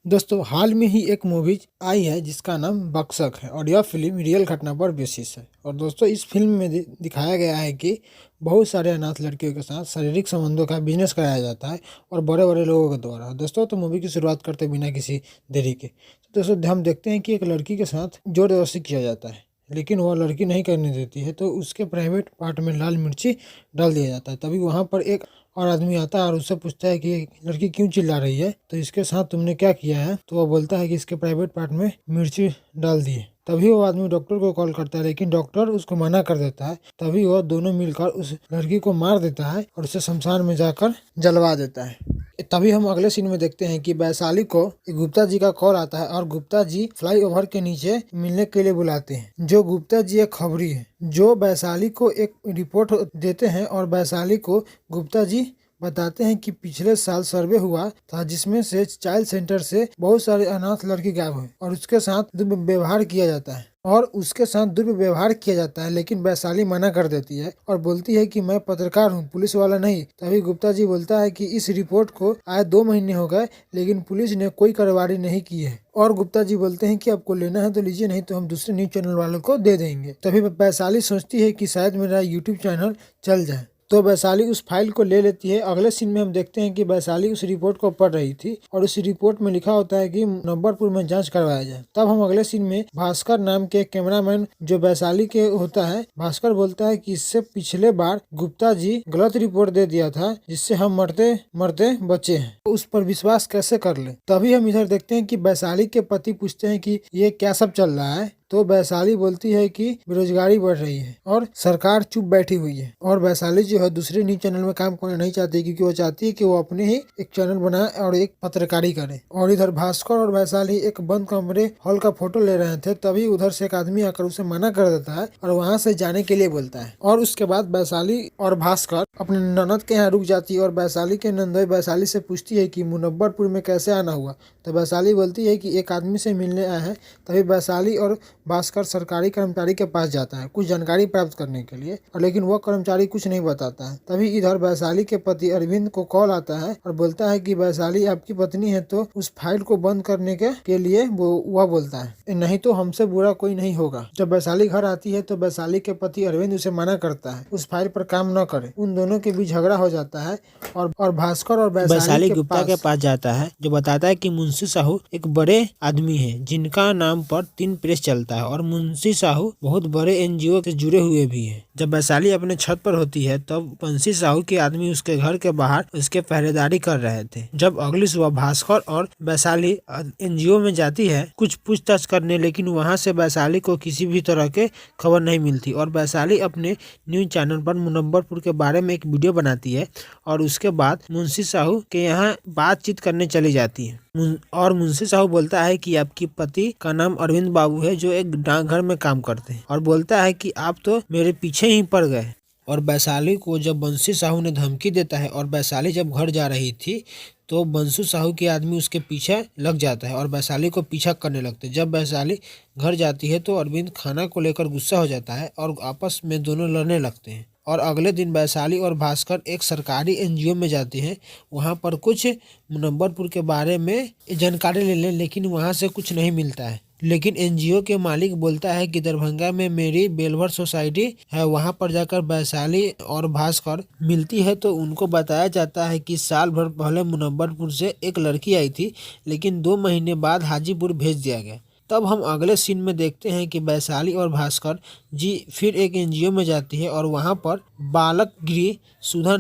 दोस्तों हाल में ही एक मूवी आई है जिसका नाम बक्सक है और यह फिल्म रियल घटना पर बेसिस है। और दोस्तों इस फिल्म में दिखाया गया है कि बहुत सारे अनाथ लड़कियों के साथ शारीरिक संबंधों का बिजनेस कराया जाता है और बड़े बड़े लोगों के द्वारा। दोस्तों तो मूवी की शुरुआत करते बिना किसी देरी के तो दोस्तों हम देखते हैं कि एक लड़की के साथ जोर जबरदस्ती किया जाता है, लेकिन वह लड़की नहीं करने देती है तो उसके प्राइवेट पार्ट में लाल मिर्ची डाल दिया जाता है। तभी वहाँ पर एक और आदमी आता है और उससे पूछता है कि ये लड़की क्यों चिल्ला रही है, तो इसके साथ तुमने क्या किया है। तो वह बोलता है कि इसके प्राइवेट पार्ट में मिर्ची डाल दी है। तभी वो आदमी डॉक्टर को कॉल करता है, लेकिन डॉक्टर उसको मना कर देता है। तभी वह दोनों मिलकर उस लड़की को मार देता है और उसे शमशान में जाकर जलवा देता है। तभी हम अगले सीन में देखते हैं कि वैशाली को गुप्ता जी का कॉल आता है और गुप्ता जी फ्लाईओवर के नीचे मिलने के लिए बुलाते हैं। जो गुप्ता जी एक खबरी है जो वैशाली को एक रिपोर्ट देते हैं और वैशाली को गुप्ता जी बताते हैं कि पिछले साल सर्वे हुआ था जिसमें से चाइल्ड सेंटर से बहुत सारे अनाथ लड़की गायब हुए और उसके साथ दुर्व्यवहार किया जाता है लेकिन वैशाली मना कर देती है और बोलती है कि मैं पत्रकार हूँ, पुलिस वाला नहीं। तभी गुप्ता जी बोलता है कि इस रिपोर्ट को आए 2 महीने हो गए लेकिन पुलिस ने कोई कार्रवाई नहीं की है। और गुप्ता जी बोलते हैं कि आपको लेना है तो लीजिए, नहीं तो हम दूसरे न्यूज चैनल वालों को दे देंगे। तभी वैशाली सोचती है कि शायद मेरा यूट्यूब चैनल चल जाए, तो वैशाली उस फाइल को ले लेती है। अगले सीन में हम देखते हैं कि वैशाली उस रिपोर्ट को पढ़ रही थी और उस रिपोर्ट में लिखा होता है कि मुजफ्फरपुर में जांच करवाया जाए। तब हम अगले सीन में भास्कर नाम के कैमरामैन जो वैशाली के होता है, भास्कर बोलता है कि इससे पिछले बार गुप्ता जी गलत रिपोर्ट दे दिया था जिससे हम मरते मरते बचे हैं, तो उस पर विश्वास कैसे कर ले। तभी हम इधर देखते हैं कि वैशाली के पति पूछते हैं कि ये क्या सब चल रहा है, तो वैशाली बोलती है कि बेरोजगारी बढ़ रही है और सरकार चुप बैठी हुई है। और वैशाली जो है दूसरे न्यूज चैनल में काम करना नहीं चाहती क्योंकि वो चाहती है कि वो अपने ही एक चैनल बनाए और एक पत्रकारी करे। और इधर भास्कर और वैशाली एक बंद कमरे हॉल का फोटो ले रहे थे, तभी उधर से एक आदमी आकर उसे मना कर देता है और वहाँ से जाने के लिए बोलता है। और उसके बाद वैशाली और भास्कर अपने ननद के यहाँ रुक जाती है और वैशाली के नंदोई वैशाली से पूछती है कि मुजफ्फरपुर में कैसे आना हुआ। तो वैशाली बोलती है कि एक आदमी से मिलने आए हैं। तभी वैशाली और भास्कर सरकारी कर्मचारी के पास जाता है कुछ जानकारी प्राप्त करने के लिए, और लेकिन वह कर्मचारी कुछ नहीं बताता है। तभी इधर वैशाली के पति अरविंद को कॉल आता है और बोलता है कि वैशाली आपकी पत्नी है, तो उस फाइल को बंद करने के लिए वह बोलता है नहीं तो हमसे बुरा कोई नहीं होगा। जब वैशाली घर आती है तो वैशाली के पति अरविंद उसे मना करता है, उस फाइल पर काम न करे। उन दोनों के बीच झगड़ा हो जाता है और भास्कर और वैशाली गुप्ता के पास जाता है जो बताता है कि मुंशी साहू एक बड़े आदमी है जिनका नाम पर 3 प्रेस चलता है और मुंशी साहू बहुत बड़े एनजीओ से जुड़े हुए भी हैं। जब वैशाली अपने छत पर होती है तब मुंशी साहू के आदमी उसके घर के बाहर उसके पहरेदारी कर रहे थे। जब अगली सुबह भास्कर और वैशाली एनजीओ में जाती है कुछ पूछताछ करने, लेकिन वहां से वैशाली को किसी भी तरह के खबर नहीं मिलती और वैशाली अपने न्यूज चैनल पर मुजफ्फरपुर के बारे में एक वीडियो बनाती है और उसके बाद मुंशी साहू के यहाँ बातचीत करने चली जाती है। और मुंशी साहू बोलता है कि आपकी पति का नाम अरविंद बाबू है जो एक डाकघर में काम करते हैं और बोलता है कि आप तो मेरे पीछे ही पड़ गए। और वैशाली को जब बंसी साहू ने धमकी देता है और वैशाली जब घर जा रही थी तो बंसू साहू के आदमी उसके पीछे लग जाता है और वैशाली को पीछा करने लगते हैं। जब वैशाली घर जाती है तो अरविंद खाना को लेकर गुस्सा हो जाता है और आपस में दोनों लड़ने लगते हैं। और अगले दिन वैशाली और भास्कर एक सरकारी एनजीओ में जाते हैं, वहां पर कुछ मुजफ्फरपुर के बारे में जानकारी ले लें, लेकिन वहां से कुछ नहीं मिलता है। लेकिन एनजीओ के मालिक बोलता है कि दरभंगा में मेरी बेलवर सोसाइटी है, वहां पर जाकर वैशाली और भास्कर मिलती है तो उनको बताया जाता है कि साल भर पहले मुजफ्फरपुर से एक लड़की आई थी लेकिन 2 महीने बाद हाजीपुर भेज दिया गया। तब हम अगले सीन में देखते हैं कि वैशाली और भास्कर जी फिर एक एनजीओ में जाती है और वहां पर बालक गृह सुधा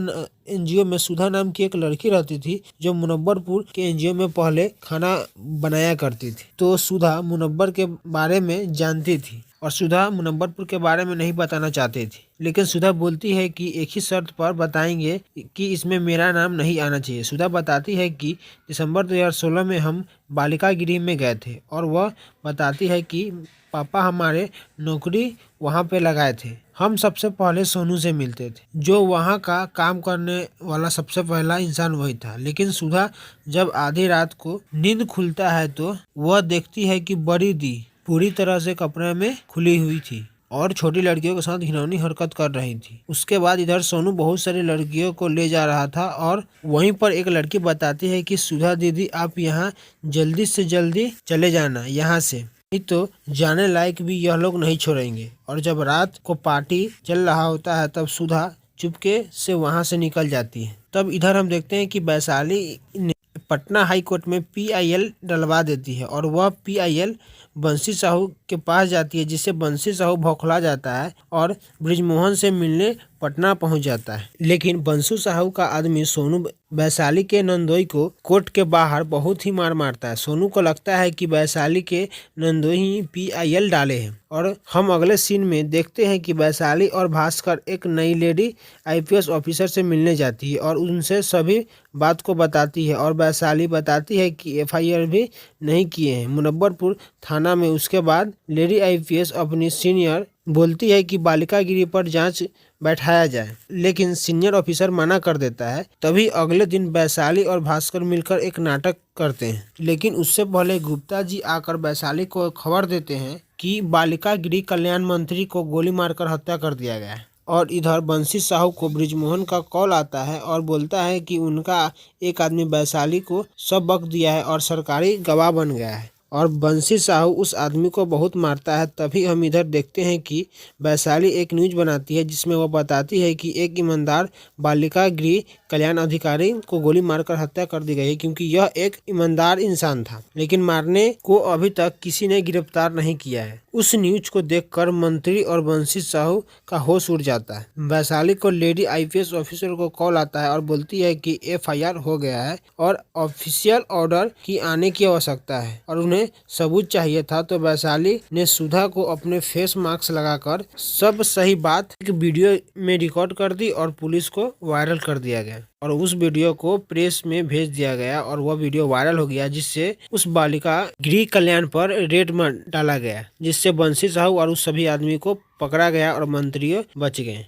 एनजीओ में सुधा नाम की एक लड़की रहती थी जो मुजफ्फरपुर के एनजीओ में पहले खाना बनाया करती थी। तो सुधा मुजफ्फर के बारे में जानती थी और सुधा मुजफ्फरपुर के बारे में नहीं बताना चाहती थी, लेकिन सुधा बोलती है कि एक ही शर्त पर बताएंगे कि इसमें मेरा नाम नहीं आना चाहिए। सुधा बताती है कि दिसंबर 2016 में हम बालिका गृह में गए थे और वह बताती है कि पापा हमारे नौकरी वहाँ पे लगाए थे। हम सबसे पहले सोनू से मिलते थे, जो वहाँ का काम करने वाला सबसे पहला इंसान वही था। लेकिन सुधा जब आधी रात को नींद खुलता है तो वह देखती है कि बड़ी दी पूरी तरह से कपड़े में खुली हुई थी और छोटी लड़कियों के साथ घिनौनी हरकत कर रही थी। उसके बाद इधर सोनू बहुत सारी लड़कियों को ले जा रहा था और वहीं पर एक लड़की बताती है कि सुधा दीदी आप यहाँ जल्दी से जल्दी चले जाना यहाँ से, नहीं तो जाने लायक भी यह लोग नहीं छोड़ेंगे। और जब रात को पार्टी चल रहा होता है तब सुधा चुपके से वहां से निकल जाती है। तब इधर हम देखते हैं कि वैशाली ने पटना हाई कोर्ट में PIL डलवा देती है और वह PIL बंसी साहू के पास जाती है, जिससे बंसी साहू भौखला जाता है और ब्रिजमोहन से मिलने पटना पहुंच जाता है। लेकिन बंसू साहू का आदमी सोनू वैशाली के नंदोई को कोर्ट के बाहर बहुत ही मार मारता है। सोनू को लगता है कि वैशाली के नंदोई ही PIL डाले हैं। और हम अगले सीन में देखते हैं कि वैशाली और भास्कर एक नई लेडी IPS ऑफिसर से मिलने जाती है और उनसे सभी बात को बताती है और वैशाली बताती है कि FIR भी नहीं किए हैं मुनव्वरपुर थाना में। उसके बाद लेडी IPS अपनी सीनियर बोलती है कि बालिका गिरी पर जांच बैठाया जाए, लेकिन सीनियर ऑफिसर मना कर देता है। तभी अगले दिन वैशाली और भास्कर मिलकर एक नाटक करते हैं, लेकिन उससे पहले गुप्ता जी आकर वैशाली को खबर देते हैं कि बालिका गृह कल्याण मंत्री को गोली मारकर हत्या कर दिया गया है। और इधर बंसी साहू को ब्रिजमोहन का कॉल आता है और बोलता है कि उनका एक आदमी वैशाली को सब बक दिया है और सरकारी गवाह बन गया है और बंसी साहू उस आदमी को बहुत मारता है। तभी हम इधर देखते हैं कि वैशाली एक न्यूज बनाती है जिसमें वो बताती है कि एक ईमानदार बालिका गृह कल्याण अधिकारी को गोली मारकर हत्या कर दी गई है, क्योंकि यह एक ईमानदार इंसान था, लेकिन मारने को अभी तक किसी ने गिरफ्तार नहीं किया है। उस न्यूज को देखकर मंत्री और बंसी साहू का होश उड़ जाता है। वैशाली को लेडी IPS ऑफिसर को कॉल आता है और बोलती है कि FIR हो गया है और ऑफिशियल ऑर्डर की आने की आवश्यकता है और उन्हें सबूत चाहिए था। तो वैशाली ने सुधा को अपने फेस मास्क लगाकर सब सही बात एक वीडियो में रिकॉर्ड कर दी और पुलिस को वायरल कर दिया गया और उस वीडियो को प्रेस में भेज दिया गया और वह वीडियो वायरल हो गया, जिससे उस बालिका गृह कल्याण पर रेड डाला गया, जिससे बंसी साहू और उस सभी आदमी को पकड़ा गया और मंत्री बच गए।